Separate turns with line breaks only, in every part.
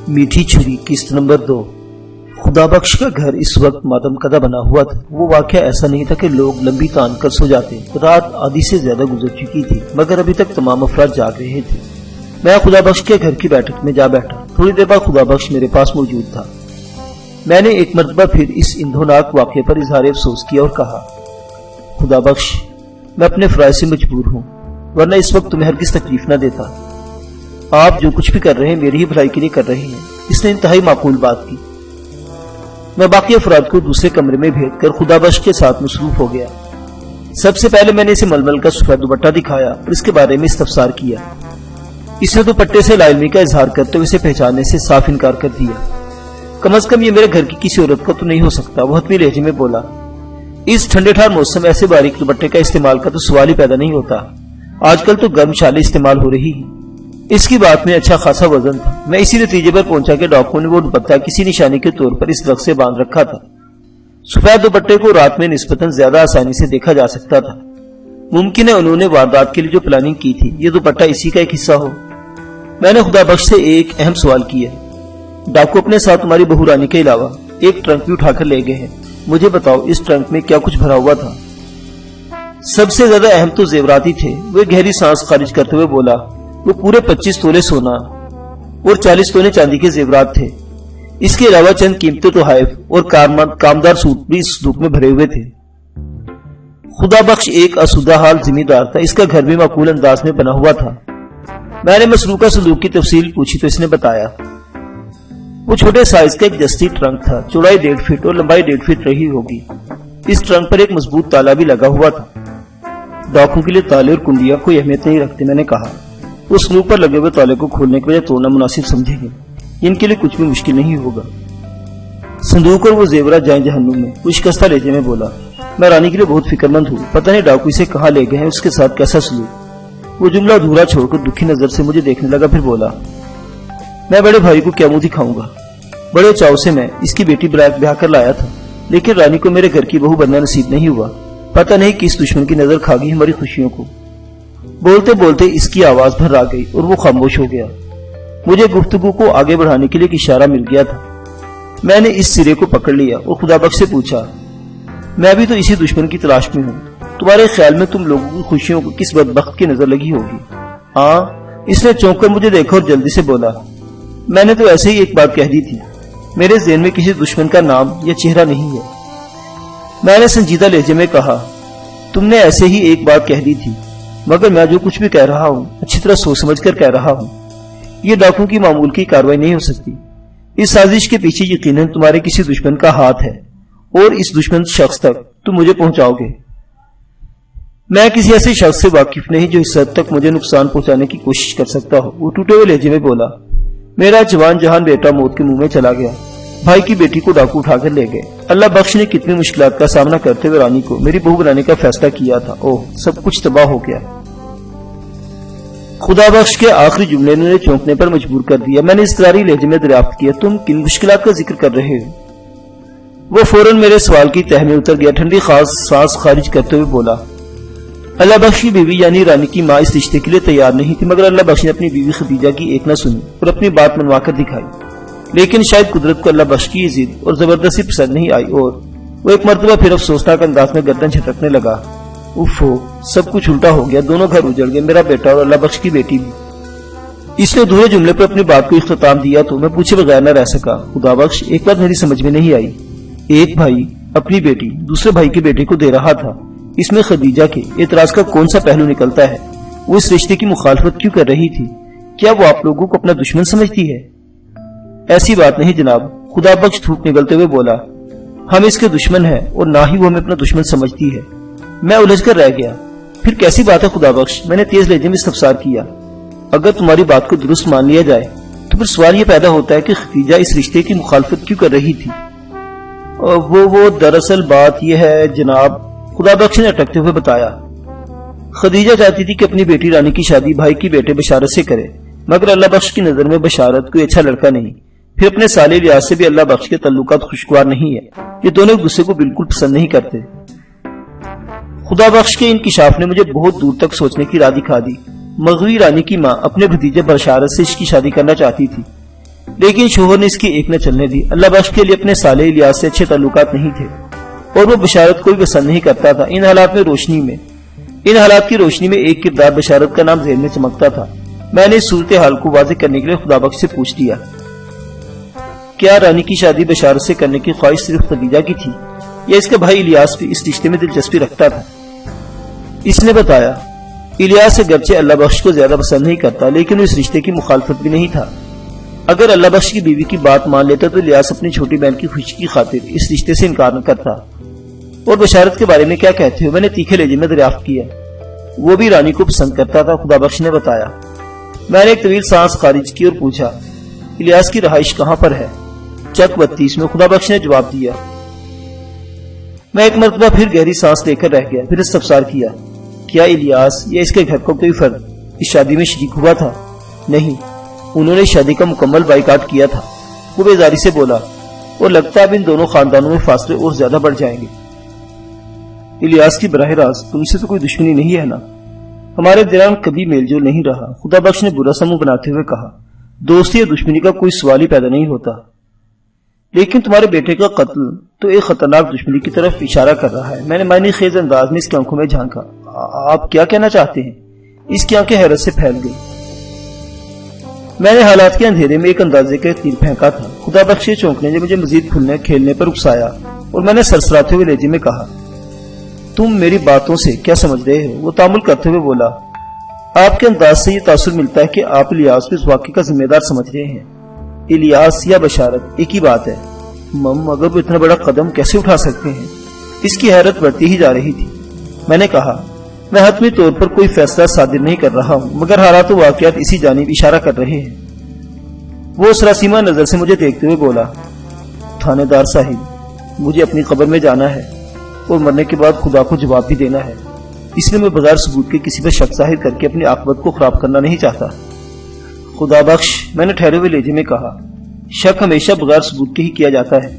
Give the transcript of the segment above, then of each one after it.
میٹھی چھری قسط نمبر 2۔ خدا بخش کا گھر اس وقت ماتم کدہ بنا ہوا تھا۔ وہ واقعہ ایسا نہیں تھا کہ لوگ لمبی تان کر سو جاتے۔ رات آدھی سے زیادہ گزر چکی تھی مگر ابھی تک تمام افراد جاگ رہے تھے۔ میں خدا بخش کے گھر کی بیٹھک میں جا بیٹھا۔ تھوڑی دیر بعد خدا بخش میرے پاس موجود تھا۔ میں نے ایک مرتبہ پھر اس اندھوناک واقعے پر اظہار افسوس کیا اور کہا، خدا بخش، میں اپنے فرائض سے مجبور ہوں، ورنہ اس وقت تمہیں ہرگز تکلیف نہ دیتا۔ آپ جو کچھ بھی کر رہے ہیں میری ہی بھلائی کے لیے کر رہے ہیں۔ اس نے انتہائی معقول بات کی۔ میں باقی افراد کو دوسرے کمرے میں بھیج کر خدا بخش کے ساتھ مصروف ہو گیا۔ سب سے پہلے میں نے اسے ململ کا سفید دوپٹہ دکھایا اور اس کے بارے میں استفسار کیا۔ اس نے دوپٹے سے لا علمی کا اظہار کرتے ہوئے اسے پہچاننے سے صاف انکار کر دیا۔ کم از کم یہ میرے گھر کی کسی عورت کا تو نہیں ہو سکتا، وہ حتمی لہجے میں بولا۔ اس ٹھنڈے ٹھار موسم ایسے باریک دوپٹے کا استعمال کا تو سوال ہی پیدا نہیں ہوتا۔ آج کل تو گرم شالیں استعمال ہو رہی ہیں۔ اس کی بات میں اچھا خاصا وزن تھا۔ میں اسی نتیجے پر پہنچا کہ ڈاکو نے وہ دوپٹہ کسی نشانی کے طور پر اس درخت سے باندھ رکھا تھا۔ سفید دوپٹے کو رات میں نسبتاً زیادہ آسانی سے دیکھا جا سکتا تھا۔ ممکن ہے انہوں نے واردات کے لیے جو پلاننگ کی تھی یہ دوپٹہ اسی کا ایک حصہ ہو۔ میں نے خدا بخش سے ایک اہم سوال کیا، ڈاکو اپنے ساتھ تمہاری بہو رانی کے علاوہ ایک ٹرنک بھی اٹھا کر لے گئے ہیں، مجھے بتاؤ اس ٹرنک میں کیا کچھ بھرا ہوا تھا؟ سب سے زیادہ اہم تو زیورات ہی تھے۔ وہ گہری سانس خارج کرتے ہوئے بولا، وہ پورے 25 تولے سونا اور 40 تولے چاندی کے زیورات تھے۔ اس کے علاوہ چند قیمتی تحائف اور کامدار سوٹ بھی اس صندوق میں بھرے ہوئے تھے۔ خدا بخش ایک آسودہ حال ذمہ دار تھا، اس کا گھر بھی معقول انداز میں بنا ہوا تھا۔ میں نے مسروقہ صندوق کی تفصیل پوچھی تو اس نے بتایا، وہ چھوٹے سائز کا ایک دستی ٹرنک تھا، چوڑائی 1.5 فٹ اور لمبائی 1.5 فٹ رہی ہوگی۔ اس ٹرنک پر ایک مضبوط تالا بھی لگا ہوا تھا۔ ڈاکو کے لیے تالے اور کنڈیاں کوئی اہمیت نہیں رکھتے، میں نے کہا۔ اس صندوق پر لگے ہوئے تالے کو کھولنے کے بجائے توڑنا مناسب سمجھیں گے، ان کے لیے کچھ بھی مشکل نہیں ہوگا۔ صندوق اور وہ زیورات جائیں جہنم میں، وہ شکستہ لہجے میں بولا۔ میں رانی کے لیے بہت فکر مند ہوں، پتہ نہیں ڈاکو اسے کہاں لے گئے ہیں، اس کے ساتھ کیسا سلوک۔ وہ جملہ ادھورا چھوڑ کر دکھی نظر سے مجھے دیکھنے لگا، پھر بولا، میں بڑے بھائی کو کیا منہ دکھاؤں گا؟ بڑے چاؤ سے میں اس کی بیٹی برائے کر لایا تھا، لیکن رانی کو میرے گھر کی بہو بننا نصیب نہیں ہوا۔ پتہ نہیں کس دشمن کی نظر کھا گئی ہماری خوشیوں کو۔ بولتے بولتے اس کی آواز بھر آ گئی اور وہ خاموش ہو گیا۔ مجھے گفتگو کو آگے بڑھانے کے لیے ایک اشارہ مل گیا تھا۔ میں نے اس سرے کو پکڑ لیا اور خدا بخش سے پوچھا، میں بھی تو اسی دشمن کی تلاش میں ہوں، تمہارے خیال میں تم لوگوں کی خوشیوں کو کس بدبخت کی نظر لگی ہوگی؟ ہاں، اس نے چونک کر مجھے دیکھا اور جلدی سے بولا، میں نے تو ایسے ہی ایک بات کہہ دی تھی، میرے ذہن میں کسی دشمن کا نام یا چہرہ نہیں ہے۔ میں نے سنجیدہ لہجے میں کہا، تم نے ایسے ہی ایک بات کہہ دی تھی، مگر میں جو کچھ بھی کہہ رہا ہوں اچھی طرح سوچ سمجھ کر کہہ رہا ہوں۔ یہ ڈاکو کی معمول کی کارروائی نہیں ہو سکتی۔ اس سازش کے پیچھے یقیناً تمہارے کسی دشمن کا ہاتھ ہے اور اس دشمن شخص تک تم مجھے پہنچاؤ گے۔ میں کسی ایسے شخص سے واقف نہیں جو اس حد تک مجھے نقصان پہنچانے کی کوشش کر سکتا ہو۔ وہ ٹوٹے ہوئے لہجے میں بولا، میرا جوان جہان بیٹا موت کے منہ میں چلا گیا، بھائی کی بیٹی کو ڈاکو اٹھا کر لے گئے۔ اللہ بخش نے کتنی مشکلات کا سامنا کرتے ہوئے رانی کو میری بہو بنانے کا فیصلہ کیا تھا۔ اوہ، سب کچھ تباہ ہو گیا۔ خدا بخش کے آخری جملے نے چونکنے پر مجبور کر دیا۔ میں نے اضطراری لہجے میں دریافت کیا، تم کن مشکلات کا ذکر کر رہے ہو؟ وہ فوراً میرے سوال کی تہ میں اتر گیا، ٹھنڈی سانس خارج کرتے ہوئے بولا، اللہ بخش کی بیوی یعنی رانی کی ماں اس رشتے کے لیے تیار نہیں تھی، مگر اللہ بخش نے اپنی بیوی خدیجہ کی ایک نہ سنی اور اپنی بات منوا کر دکھائی۔ لیکن شاید قدرت کو اللہ بخش کی ضد اور زبردستی پسند نہیں آئی اور وہ ایک مرتبہ پھر افسوسناک انداز میں گردن جھٹکنے لگا۔ اوفو، سب کچھ الٹا ہو گیا، دونوں گھر اجڑ گئے، میرا بیٹا اور اللہ بخش کی بیٹی بھی۔ اس نے ادھورے جملے پر اپنی بات کو اختتام دیا تو میں پوچھے بغیر نہ رہ سکا، خدا بخش، ایک بات میری سمجھ میں نہیں آئی، ایک بھائی اپنی بیٹی دوسرے بھائی کے بیٹے کو دے رہا تھا، اس میں خدیجہ کے اعتراض کا کون سا پہلو نکلتا ہے؟ وہ اس رشتے کی مخالفت کیوں کر رہی تھی؟ کیا وہ آپ لوگوں کو اپنا دشمن سمجھتی ہے؟ ایسی بات نہیں جناب، خدا بخش تھوک نگلتے ہوئے بولا، ہم اس کے دشمن ہیں اور نہ ہی وہ ہمیں اپنا دشمن سمجھتی ہے۔ میں الجھ کر رہ گیا، پھر کیسی بات ہے خدا بخش؟ میں نے تیز لہجے میں استفسار کیا۔ اگر تمہاری بات کو درست مان لیا جائے تو پھر سوال یہ پیدا ہوتا ہے کہ خدیجہ اس رشتے کی مخالفت کیوں کر رہی تھی؟ وہ دراصل بات یہ ہے جناب، خدا بخش نے اٹکتے ہوئے بتایا، خدیجہ چاہتی تھی کہ اپنی بیٹی رانی کی شادی بھائی کی بیٹے بشارت سے کرے، مگر اللہ بخش کی نظر میں بشارت کوئی اچھا لڑکا نہیں، پھر اپنے سالے لحاظ سے بھی اللہ بخش کے تعلقات خوشگوار نہیں ہے، یہ دونوں ایک دوسرے کو بالکل پسند نہیں کرتے۔ خدا بخش کے انکشاف نے مجھے بہت دور تک سوچنے کی راہ دکھا دی۔ مغوی رانی کی ماں اپنے بھتیجے بشارت سے اس کی شادی کرنا چاہتی تھی، لیکن شوہر نے اس کی ایک نہ چلنے دی۔ اللہ بخش کے لیے اپنے صالح الیاس سے اچھے تعلقات نہیں تھے اور وہ بشارت کو بھی پسند نہیں کرتا تھا۔ ان حالات کی روشنی میں ایک کردار بشارت کا نام ذہن میں چمکتا تھا۔ میں نے اس صورتحال کو واضح کرنے کے لیے خدا بخش سے پوچھ لیا، کیا رانی کی شادی بشارت سے کرنے کی خواہش صرف خدیجہ کی تھی یا اس کے بھائی الیاس بھی اس رشتے میں دلچسپی رکھتا تھا؟ اس نے بتایا، الیاس اگرچہ اللہ بخش کو زیادہ پسند نہیں کرتا لیکن وہ اس رشتے کی مخالفت بھی نہیں تھا۔ اگر اللہ بخش کی بیوی کی بات مان لیتا تو الیاس اپنی چھوٹی بہن کی خوشی کی خاطر اس رشتے سے انکار نہ کرتا۔ اور بشارت کے بارے میں کیا کہتے ہو؟ میں نے تیکھے لہجے میں دریافت کیا۔ وہ بھی رانی کو پسند کرتا تھا، خدا بخش نے بتایا۔ میں نے ایک طویل سانس خارج کی اور پوچھا، الیاس کی رہائش کہاں پر ہے؟ چک 32 میں، خدا بخش نے جواب دیا۔ میں ایک مرتبہ پھر گہری سانس لے کر رہ گیا، پھر استفسار کیا، کیا الیاس یا اس کے گھر کا کوئی فرد اس شادی میں شریک ہوا تھا؟ نہیں، انہوں نے شادی کا مکمل بائیکاٹ کیا تھا، وہ بیزاری سے بولا، اور لگتا ہے اب ان دونوں خاندانوں میں فاصلے اور زیادہ بڑھ جائیں گے۔ الیاس کی براہ راست تم سے تو کوئی دشمنی نہیں ہے نا؟ ہمارے درمیان کبھی میل جول نہیں رہا، خدا بخش نے برا سا منہ بناتے ہوئے کہا۔ دوستی یا دشمنی کا کوئی سوال ہی پیدا نہیں ہوتا، لیکن تمہارے بیٹے کا قتل تو ایک خطرناک دشمنی کی طرف اشارہ کر رہا ہے۔ میں نے معنی خیز انداز میں اس کی آنکھوں میں جھانکا۔ آپ کیا کہنا چاہتے ہیں؟ اس کی آنکھیں حیرت سے پھیل گئی۔ میں نے حالات کے اندھیرے میں ایک اندازے کا تیر پھینکا تھا۔ خدا بخش چونکنے نے مجھے مزید پھولنے کھیلنے پر اکسایا اور میں نے سرسراتے ہوئے لہجے میں کہا، تم میری باتوں سے کیا سمجھ رہے ہو؟ وہ تامل کرتے ہوئے بولا، آپ کے انداز سے یہ تاثر ملتا ہے کہ آپ الیاس کو اس واقعے کا ذمہ دار سمجھ رہے ہیں۔ الیاس یا بشارت ایک ہی بات ہے۔ مگر وہ اتنا بڑا قدم کیسے اٹھا سکتے ہیں؟ اس کی حیرت بڑھتی ہی جا رہی تھی۔ میں نے کہا، میں حتمی طور پر کوئی فیصلہ صادر نہیں کر رہا ہوں، مگر حالات و واقعات اسی جانب اشارہ کر رہے ہیں۔ وہ سراسیمہ نظر سے مجھے دیکھتے ہوئے بولا، تھانے دار صاحب، مجھے اپنی قبر میں جانا ہے اور مرنے کے بعد خدا کو جواب بھی دینا ہے، اس لیے میں بغیر ثبوت کے کسی پر شک ظاہر کر کے اپنی عاقبت کو خراب کرنا نہیں چاہتا۔ خدا بخش، میں نے ٹھہرے ہوئے لہجے میں کہا، شک ہمیشہ بغیر ثبوت کے ہی کیا جاتا ہے۔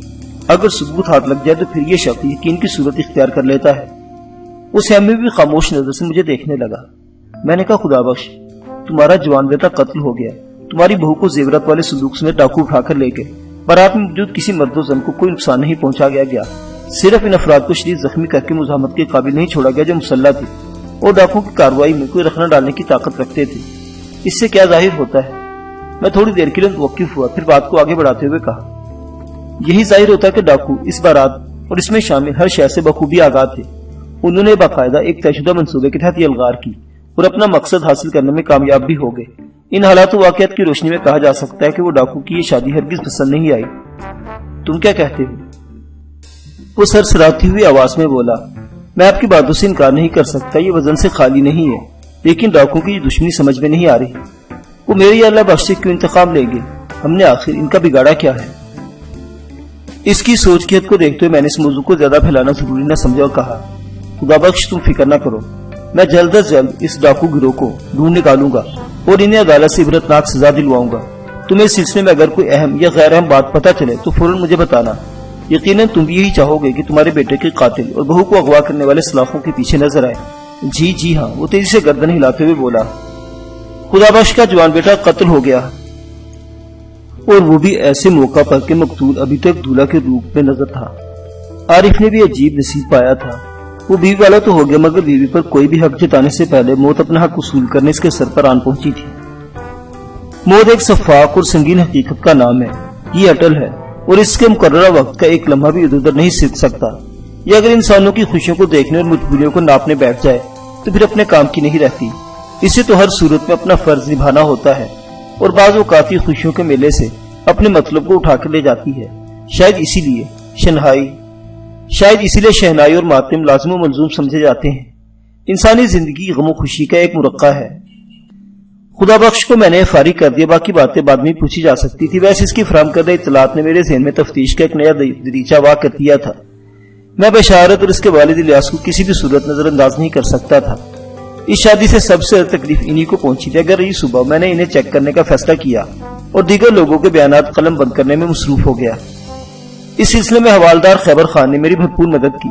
اگر ثبوت ہاتھ لگ جائے تو پھر یہ شک یقین کی صورت اختیار کر لیتا ہے۔ اس ہمیں بھی خاموش نظر سے مجھے دیکھنے لگا۔ میں نے کہا، خدا بخش، تمہارا جوان بیٹا قتل ہو گیا، تمہاری بہو کو زیورات والے صندوق میں ڈاکو اٹھا کر لے گئے، بارات میں موجود کسی مرد و زن کو کوئی نقصان نہیں پہنچا گیا، صرف ان افراد کو شدید زخمی کر کے مزاحمت کے قابل نہیں چھوڑا گیا جو مسلح تھے اور ڈاکو کی کارروائی میں کوئی رخنہ ڈالنے کی طاقت رکھتے تھے۔ اس سے کیا ظاہر ہوتا ہے؟ میں تھوڑی دیر کے لیے متوقف ہوا، پھر بات کو آگے بڑھاتے ہوئے کہا، یہی ظاہر ہوتا ہے کہ ڈاکو اس بارات اور اس میں شامل ہر شے سے بخوبی آگاہ تھے۔ انہوں نے باقاعدہ ایک طے شدہ منصوبے کے تحت یہ الغار کی اور اپنا مقصد حاصل کرنے میں کامیاب بھی ہو گئے۔ ان حالات و واقعات کی روشنی میں کہا جا سکتا ہے کہ وہ ڈاکو کی یہ شادی ہرگز پسند نہیں آئی۔ تم کیا کہتے ہو؟ وہ سرسراتی ہوئی آواز میں بولا، میں آپ کی باتوں سے انکار نہیں کر سکتا، یہ وزن سے خالی نہیں ہے، لیکن ڈاکو کی یہ دشمنی سمجھ میں نہیں آ رہی۔ وہ میرے یا اللہ بخش سے کیوں انتقام لیں گے؟ ہم نے آخر ان کا بگاڑا کیا ہے؟ اس کی سوچ کی حد کو دیکھتے ہوئے میں نے اس موضوع کو زیادہ پھیلانا ضروری نہ سمجھا اور کہا، خدا بخش تم فکر نہ کرو، میں جلد از جلد اس ڈاکو گروہ کو ڈھونڈ نکالوں گا اور انہیں عدالت سے عبرتناک سزا دلواؤں گا۔ تمہیں اس سلسلے میں اگر کوئی اہم یا غیر اہم بات پتہ چلے تو فوراً مجھے بتانا۔ یقیناً تم بھی یہی چاہو گے کہ تمہارے بیٹے کے قاتل اور بہو کو اغوا کرنے والے سلاخوں کے پیچھے نظر آئے۔ جی ہاں، وہ تیزی سے گردن ہلاتے ہوئے بولا، خدا بخش کا جوان بیٹا قتل ہو گیا، اور وہ بھی ایسے موقع پر کہ مقتول ابھی تک دولہا کے روپ میں نظر تھا۔ عارف نے بھی عجیب نصیب پایا تھا، وہ بیوی والا تو ہو گیا مگر بیوی پر کوئی بھی حق جتانے سے پہلے موت اپنا حق وصول کرنے اس کے سر پر آن پہنچی تھی۔ موت ایک شفاف اور سنگین حقیقت کا نام ہے، یہ اٹل ہے اور اس کے مقررہ وقت کا ایک لمحہ بھی ادھر ادھر نہیں سرک سکتا۔ یہ اگر انسانوں کی خوشیوں کو دیکھنے اور مجبوریوں کو ناپنے بیٹھ جائے تو پھر اپنے کام کی نہیں رہتی۔ اسے تو ہر صورت میں اپنا فرض نبھانا ہوتا ہے اور بعض اوقات ہی خوشیوں کے میلے سے اپنے مطلب کو اٹھا کر لے جاتی ہے۔ شاید اسی لیے شہنائی اور ماتم لازم و ملزوم سمجھے جاتے ہیں۔ انسانی زندگی غم و خوشی کا ایک مرقع ہے۔ خدا بخش کو میں نے فارغ کر دیا، باقی باتیں بعد میں پوچھی جا سکتی تھی۔ ویسے اس کی فراہم کردہ اطلاعات نے میرے ذہن میں تفتیش کا ایک نیا دریچہ واقع کر دیا تھا۔ میں بشارت اور اس کے والد الیاس کو کسی بھی صورت نظر انداز نہیں کر سکتا تھا۔ اس شادی سے سب سے تکلیف انہی کو پہنچی تھی۔ اگر یہ صبح میں نے انہیں چیک کرنے کا فیصلہ کیا اور دیگر لوگوں کے بیانات قلم بند کرنے میں مصروف ہو گیا۔ اس سلسلے میں حوالدار خیبر خان نے میری بھرپور مدد کی۔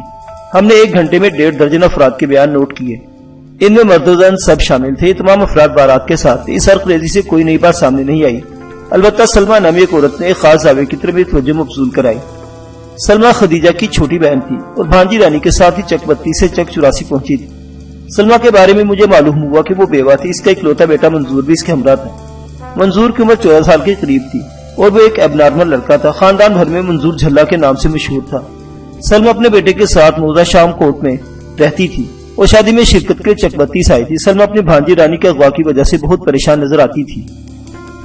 ہم نے 1 گھنٹے میں 1.5 درجن افراد کے بیان نوٹ کیے، ان میں مرد و زن سب شامل تھے۔ یہ تمام افراد بارات کے ساتھ تھے۔ اس حرق ریزی سے کوئی نئی بات سامنے نہیں آئی البتہ سلمہ نامی ایک عورت نے ایک خاص زاویے کی طرف توجہ مبذول کرائی۔ سلمہ خدیجہ کی چھوٹی بہن تھی اور بھانجی رانی کے ساتھ ہی چک 32 سے چک 84 پہنچی تھی۔ سلمہ کے بارے میں مجھے معلوم ہوا کہ وہ بیوہ تھی۔ اس کا اکلوتا بیٹا منظور بھی اس کے ہمراہ تھا۔ منظور کی عمر 14 سال کے قریب تھی اور وہ ایک اب نارمل لڑکا تھا۔ خاندان بھر میں منظور جھلا کے نام سے مشہور تھا۔ سلمہ اپنے بیٹے کے ساتھ موزہ شام کوٹ میں رہتی تھی اور شادی میں شرکت کے چک 32 آئی تھی۔ سلمہ اپنی بھانجی رانی کے اغوا کی وجہ سے بہت پریشان نظر آتی تھی۔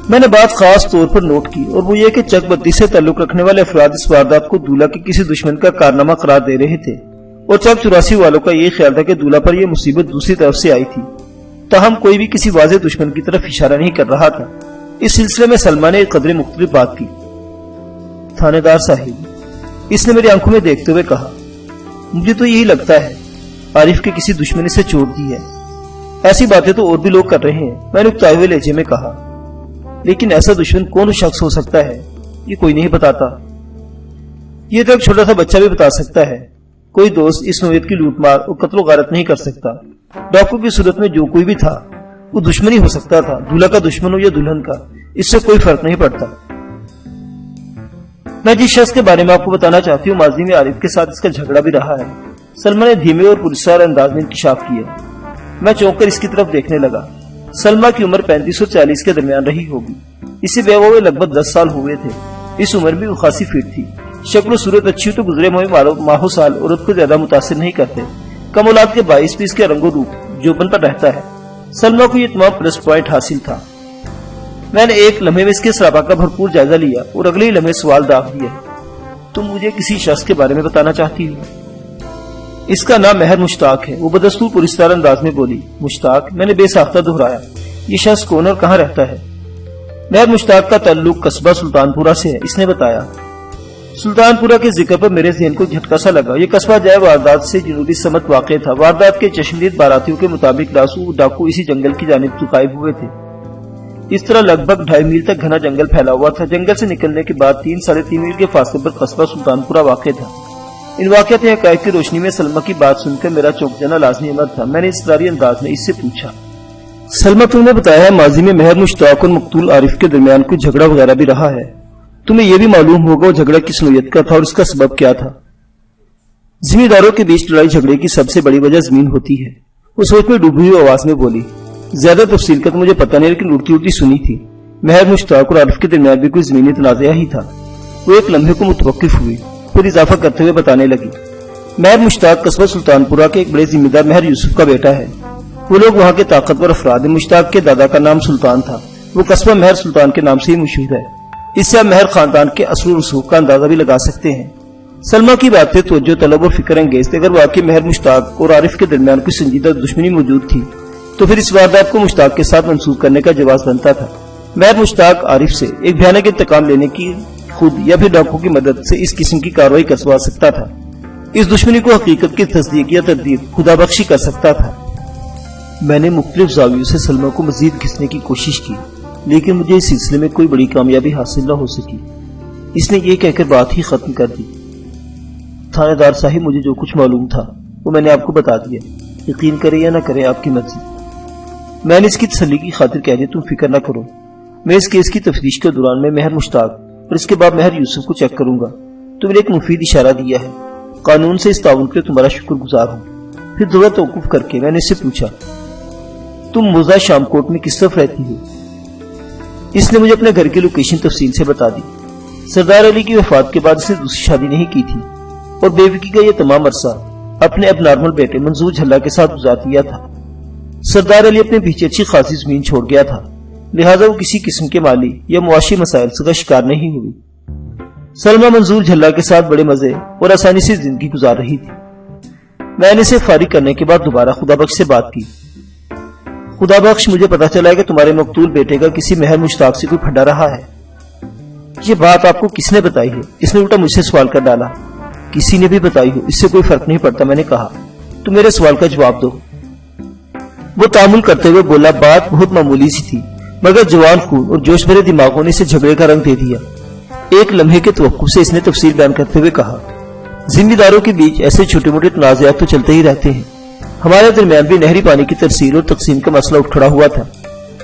میں نے بات خاص طور پر نوٹ کی اور وہ یہ کہ چک 32 سے تعلق رکھنے والے افراد اس واردات کو دولہا کے کسی دشمن کا کارنامہ قرار دے رہے تھے اور چک 84 والوں کا یہ خیال تھا کہ دولہا پر یہ مصیبت دوسری طرف سے آئی تھی، تاہم کوئی بھی کسی واضح دشمن کی طرف اشارہ نہیں کر رہا تھا۔ اس سلسلے میں سلمہ نے ایک قدر مختلف بات کی۔ تھانے دار صاحب، اس نے میری آنکھوں میں دیکھتے ہوئے کہا، مجھے تو یہی لگتا ہے عارف کے کسی دشمن نے سے چوٹ دی ہے۔ ایسی باتیں تو اور بھی لوگ کر رہے ہیں۔ میں نے اکتائے ہوئے لہجے میں کہا، لیکن ایسا دشمن کون شخص ہو سکتا ہے یہ کوئی نہیں بتاتا۔ یہ تو ایک چھوٹا سا بچہ بھی بتا سکتا ہے۔ کوئی دوست اس نوعیت کی لوٹ مار اور قتل و غارت نہیں کر سکتا۔ ڈاکو کی صورت میں جو کوئی بھی تھا وہ دشمن ہی ہو سکتا تھا، دولہا کا دشمن ہو یا دلہن کا، اس سے کوئی فرق نہیں پڑتا۔ میں جس شخص کے بارے میں آپ کو بتانا چاہتی ہوں ماضی میں عارف کے ساتھ اس کا جھگڑا بھی رہا ہے۔ سلمہ نے دھیمے اور پرسرار انداز میں انکشاف کیا۔ میں چونک کر اس کی طرف دیکھنے لگا۔ سلمہ کی عمر 35 اور 40 کے درمیان رہی ہوگی۔ اسے بیوہ ہوئے لگ بھگ 10 سال ہوئے تھے۔ اس عمر میں وہ خاصی فٹ تھی۔ شکل و صورت اچھی تو گزرے ہوئے ماہ و سال عورت کو زیادہ متاثر نہیں کرتے۔ کم اولاد کے باعث بھی اس کے رنگ و روپ جوبن پر رہتا ہے۔ سلمہ کو یہ تمام پلس پوائنٹ حاصل تھا۔ میں نے ایک لمحے میں اس کے سراپا کا بھرپور جائزہ لیا اور اگلے ہی لمحے سوال داغ دیا، تم مجھے کسی شخص کے بارے میں بتانا چاہتی ہو؟ اس کا نام مہر مشتاق ہے، وہ بدستور پرستار انداز میں بولی۔ مشتاق؟ میں نے بے ساختہ دہرایا۔ یہ شخص کون اور کہاں رہتا ہے؟ مہر مشتاق کا تعلق قصبہ سلطان پورہ سے ہے، اس نے بتایا۔ سلطان پورہ کے ذکر پر میرے ذہن کو جھٹکا سا لگا۔ یہ قصبہ جائے واردات سے جنوبی سمت واقع تھا۔ واردات کے چشمدید باراتیوں کے مطابق لاسو ڈاکو اسی جنگل کی جانب غائب ہوئے تھے۔ اس طرح لگ بھگ 2.5 میل تک گھنا جنگل پھیلا ہوا تھا۔ جنگل سے نکلنے کے بعد 3-3.5 میل کے فاصلے پر قصبہ سلطان پورہ واقع تھا۔ ان واقعات حقائق کی روشنی میں سلمہ کی بات سن کر میرا چونک جانا لازمی امر تھا۔ میں نے اصراری انداز میں اس سے پوچھا، سلمہ تم نے بتایا ہے ماضی میں مہر مشتاق اور مقتول عارف کے درمیان کوئی جھگڑا وغیرہ بھی رہا ہے، تمہیں یہ بھی معلوم ہوگا وہ جھگڑا کس نوعیت کا تھا اور اس کا سبب کیا تھا؟ زمینداروں کے بیچ لڑائی جھگڑے کی سب سے بڑی وجہ زمین ہوتی ہے، وہ سوچ میں ڈوبی ہوئی آواز میں بولی۔ زیادہ تفصیل کا تو مجھے پتہ نہیں، لیکن اڑتی اڑتی سنی تھی مہر مشتاق اور عارف کے درمیان بھی کوئی زمینی تنازعہ ہی تھا۔ وہ ایک لمحے کو متوقف ہوئی، پھر اضافہ کرتے ہوئے بتانے لگی، مہر مشتاق قصبہ سلطان پورہ کے ایک بڑے ذمہ دار مہر یوسف کا بیٹا ہے۔ وہ لوگ وہاں کے طاقتور افراد ہیں۔ مشتاق کے دادا کا نام سلطان تھا، وہ قصبہ مہر سلطان کے نام سے ہی مشہور ہے۔ اس سے آپ مہر خاندان کے اصل و رسوخ کا اندازہ بھی لگا سکتے ہیں۔ سلمہ کی باتیں توجہ طلب اور فکر انگیز تھی۔ اگر واقعی مہر مشتاق اور عارف کے درمیان کوئی سنجیدہ دشمنی موجود تھی تو پھر اس واردات کو مشتاق کے ساتھ منسوخ کرنے کا جواز بنتا تھا۔ مہر مشتاق عارف سے ایک بھیانک انتقام لینے کی خود یا پھر ڈاکو کی مدد سے اس قسم کی کارروائی کروا سکتا تھا۔ اس دشمنی کو حقیقت کی تصدیق یا تردید خدا بخشی کر سکتا تھا۔ میں نے مختلف زاویوں سے سلمہ کو مزید گھسنے کی کوشش کی، لیکن مجھے اس سلسلے میں کوئی بڑی کامیابی حاصل نہ ہو سکی۔ اس نے یہ کہہ کر بات ہی ختم کر دی، تھانے دار صاحب مجھے جو کچھ معلوم تھا وہ میں نے آپ کو بتا دیا، یقین کریں یا نہ کریں آپ کی مرضی۔ میں نے اس کی تسلی کی خاطر کہہ دیا تم فکر نہ کرو، میں اس کیس کی تفتیش کے دوران میں مہر مشتاق اور اس کے بعد مہر یوسف کو چیک کروں گا۔ تم نے ایک مفید اشارہ دیا ہے، قانون سے اس تعاون کے لیے تمہارا شکر گزار ہوں۔ پھر تھوڑا توقف کر کے میں نے اس سے پوچھا، تم موزہ شام کوٹ میں کس طرف رہتی ہو؟ اس نے مجھے اپنے گھر کی لوکیشن تفصیل سے بتا دی۔ سردار علی کی وفات کے بعد اس نے دوسری شادی نہیں کی تھی اور بے وکی کا یہ تمام عرصہ اپنے اب نارمل بیٹے منظور جھلا کے ساتھ گزار دیا تھا۔ سردار علی اپنے پیچھے اچھی خاصی زمین چھوڑ گیا تھا، لہٰذا وہ کسی قسم کے مالی یا معاشی مسائل سے شکار نہیں ہوئی۔ سلمہ منظور جھلا کے ساتھ بڑے مزے اور آسانی سے زندگی گزار رہی تھی۔ میں نے اسے فارغ کرنے کے بعد دوبارہ خدا بخش سے بات کی۔ خدا بخش، مجھے پتا چلا ہے کہ تمہارے مقتول بیٹے کا کسی مہر مشتاق سے کوئی پھڈا رہا ہے۔ یہ بات آپ کو کس نے بتائی ہے؟ اس نے الٹا مجھ سے سوال کر ڈالا۔ کسی نے بھی بتائی ہو اس سے کوئی فرق نہیں پڑتا، میں نے کہا، تو میرے سوال کا جواب دو۔ وہ تعامل کرتے ہوئے بولا، بات بہت معمولی سی تھی، مگر جوان خون اور جوش بھرے دماغوں نے اسے جھگڑے کا رنگ دے دیا۔ ایک لمحے کے توقف سے اس نے تفصیل بیان کرتے ہوئے کہا، ذمہ داروں کے بیچ ایسے چھوٹے موٹے تنازعات تو چلتے ہی رہتے ہیں۔ ہمارے درمیان بھی نہری پانی کی ترسیل اور تقسیم کا مسئلہ اٹھ کھڑا ہوا تھا۔